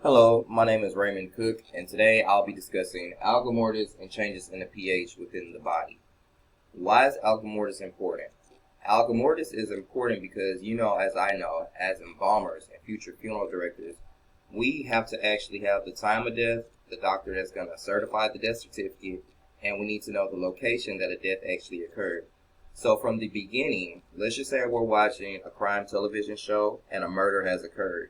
Hello, my name is Raymond Cook, and today I'll be discussing algor mortis and changes in the pH within the body. Why is algor mortis important? Algor mortis is important because as I know, as embalmers and future funeral directors, we have to actually have the time of death, the doctor that's going to certify the death certificate, and we need to know the location that a death actually occurred. So from the beginning, let's just say we're watching a crime television show and a murder has occurred.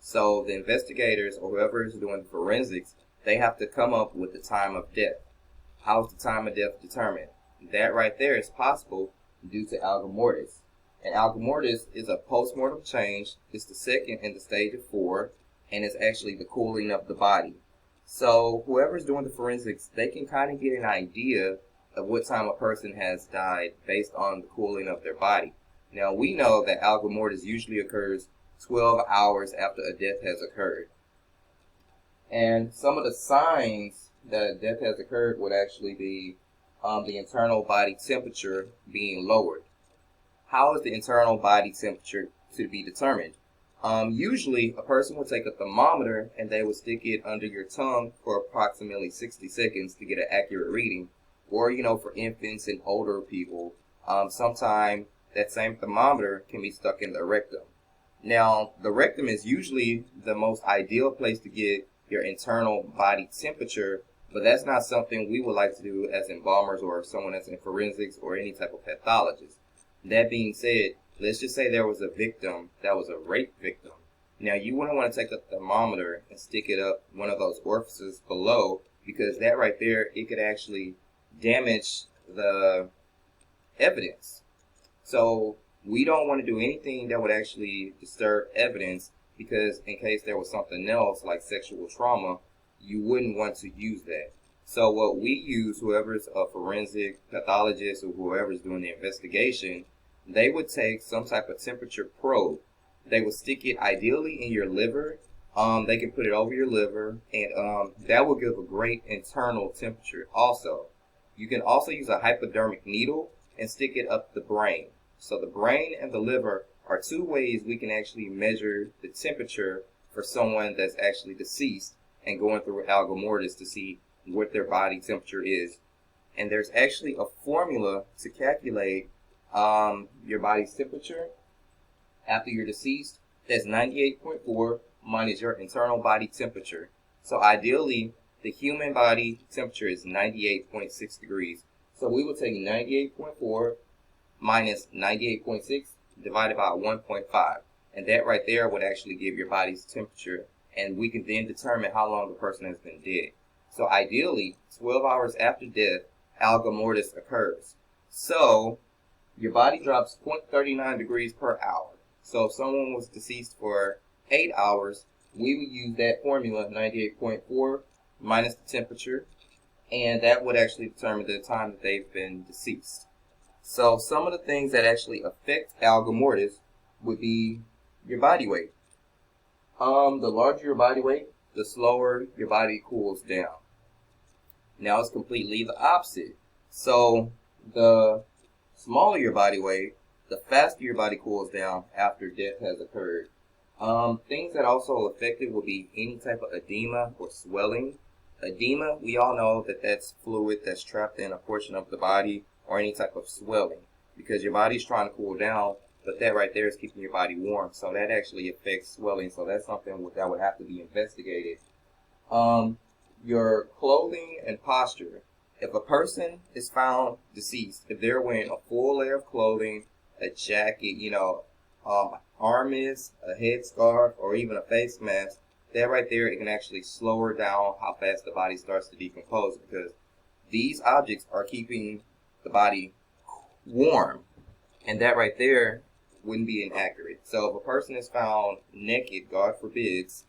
So the investigators or whoever is doing the forensics, they have to come up with the time of death. How is the time of death determined? That right there is possible due to algor mortis. And algor mortis is a postmortem change. It's the second in the stage of 4, and it's actually the cooling of the body. So whoever's doing the forensics, they can kind of get an idea of what time a person has died based on the cooling of their body. Now we know that algor mortis usually occurs 12 hours after a death has occurred. And some of the signs that a death has occurred would actually be the internal body temperature being lowered. How is the internal body temperature to be determined? Usually, a person will take a thermometer and they will stick it under your tongue for approximately 60 seconds to get an accurate reading. Or, for infants and older people, sometimes that same thermometer can be stuck in the rectum. Now, the rectum is usually the most ideal place to get your internal body temperature, but that's not something we would like to do as embalmers or someone that's in forensics or any type of pathologist. That being said, let's just say there was a victim that was a rape victim. Now, you wouldn't want to take a thermometer and stick it up one of those orifices below, because that right there, it could actually damage the evidence. So we don't want to do anything that would actually disturb evidence, because in case there was something else like sexual trauma, you wouldn't want to use that. So what we use, whoever's a forensic pathologist or whoever's doing the investigation, they would take some type of temperature probe. They would stick it ideally in your liver. They can put it over your liver, and that will give a great internal temperature also. You can also use a hypodermic needle and stick it up the brain. So the brain and the liver are two ways we can actually measure the temperature for someone that's actually deceased and going through algor mortis to see what their body temperature is. And there's actually a formula to calculate your body's temperature after you're deceased. That's 98.4 minus your internal body temperature. So ideally, the human body temperature is 98.6 degrees. So we would take 98.4 minus 98.6 divided by 1.5. And that right there would actually give your body's temperature. And we can then determine how long the person has been dead. So ideally, 12 hours after death, algor mortis occurs. So your body drops 0.39 degrees per hour. So if someone was deceased for 8 hours, we would use that formula, 98.4 minus the temperature, and that would actually determine the time that they've been deceased. So some of the things that actually affect algor mortis would be your body weight. The larger your body weight, the slower your body cools down. Now it's completely the opposite. So the smaller your body weight, the faster your body cools down after death has occurred. Things that also affect it would be any type of edema or swelling. Edema, we all know that that's fluid that's trapped in a portion of the body, or any type of swelling, because your body's trying to cool down, but that right there is keeping your body warm. So that actually affects swelling. So that's something that would have to be investigated. Your clothing and posture. If a person is found deceased, if they're wearing a full layer of clothing, a jacket, armrest, a headscarf, or even a face mask, that right there, it can actually slow down how fast the body starts to decompose, because these objects are keeping the body warm, and that right there wouldn't be inaccurate. So if a person is found naked, God forbids,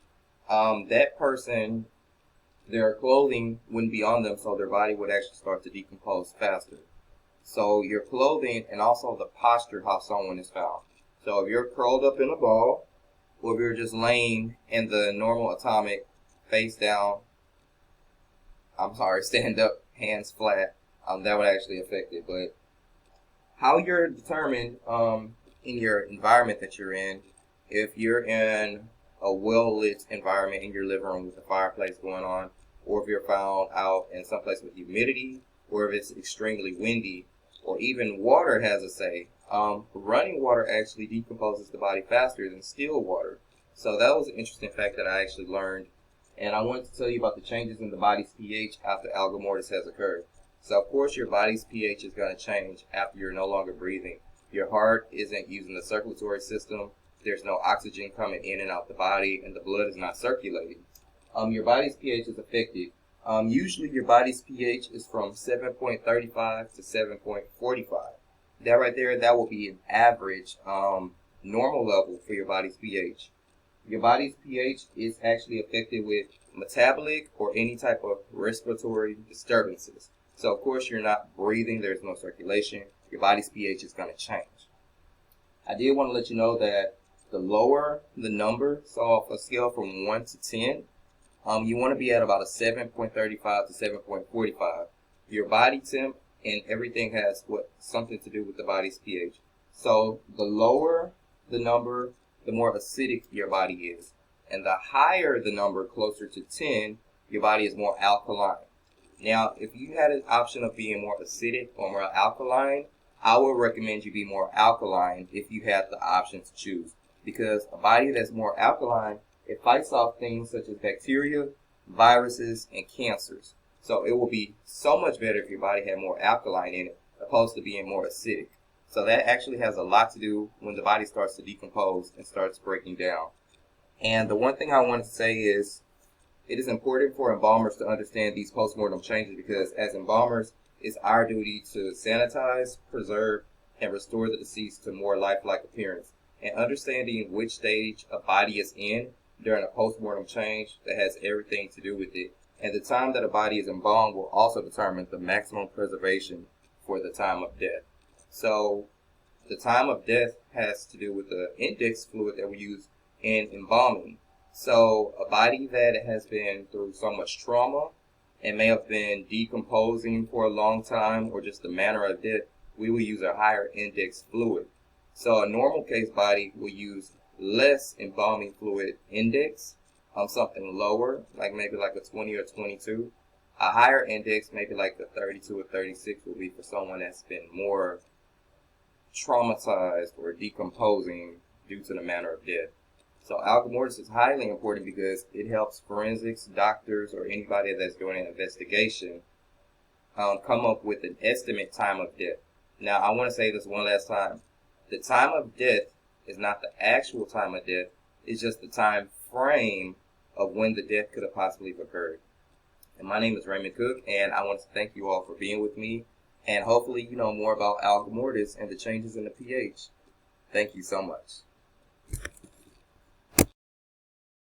that person, their clothing wouldn't be on them, so their body would actually start to decompose faster. So your clothing and also the posture how someone is found. So if you're curled up in a ball, or if you're just laying in the normal atomic face down, stand up, hands flat, that would actually affect it. But how you're determined in your environment that you're in, if you're in a well-lit environment in your living room with a fireplace going on, or if you're found out in some place with humidity, or if it's extremely windy, or even water has a say. Running water actually decomposes the body faster than still water. So that was an interesting fact that I actually learned. And I wanted to tell you about the changes in the body's pH after algor mortis has occurred. So of course your body's pH is going to change after you're no longer breathing. Your heart isn't using the circulatory system. There's no oxygen coming in and out the body, and the blood is not circulating. Your body's pH is affected. Usually your body's pH is from 7.35 to 7.45. That right there, that will be an average normal level for your body's pH. Your body's pH is actually affected with metabolic or any type of respiratory disturbances. So of course you're not breathing, there's no circulation, your body's pH is going to change. I did want to let you know that the lower the number, so off a scale from 1 to 10, you want to be at about a 7.35 to 7.45. Your body temp and everything has something to do with the body's pH. So the lower the number, the more acidic your body is. And the higher the number, closer to 10, your body is more alkaline. Now, if you had an option of being more acidic or more alkaline, I would recommend you be more alkaline if you had the option to choose. Because a body that's more alkaline, it fights off things such as bacteria, viruses, and cancers. So it will be so much better if your body had more alkaline in it, opposed to being more acidic. So that actually has a lot to do when the body starts to decompose and starts breaking down. And the one thing I want to say is, it is important for embalmers to understand these postmortem changes because as embalmers, it's our duty to sanitize, preserve, and restore the deceased to more lifelike appearance. And understanding which stage a body is in during a postmortem change, that has everything to do with it. And the time that a body is embalmed will also determine the maximum preservation for the time of death. So the time of death has to do with the index fluid that we use in embalming. So a body that has been through so much trauma and may have been decomposing for a long time, or just the manner of death, we will use a higher index fluid. So a normal case body will use less embalming fluid index, something lower, like maybe like a 20 or 22. A higher index, maybe like a 32 or 36, will be for someone that's been more traumatized or decomposing due to the manner of death. So algor mortis is highly important because it helps forensics, doctors, or anybody that's doing an investigation come up with an estimate time of death. Now, I want to say this one last time. The time of death is not the actual time of death. It's just the time frame of when the death could have possibly occurred. And my name is Raymond Cook, and I want to thank you all for being with me. And hopefully you know more about algor mortis and the changes in the pH. Thank you so much.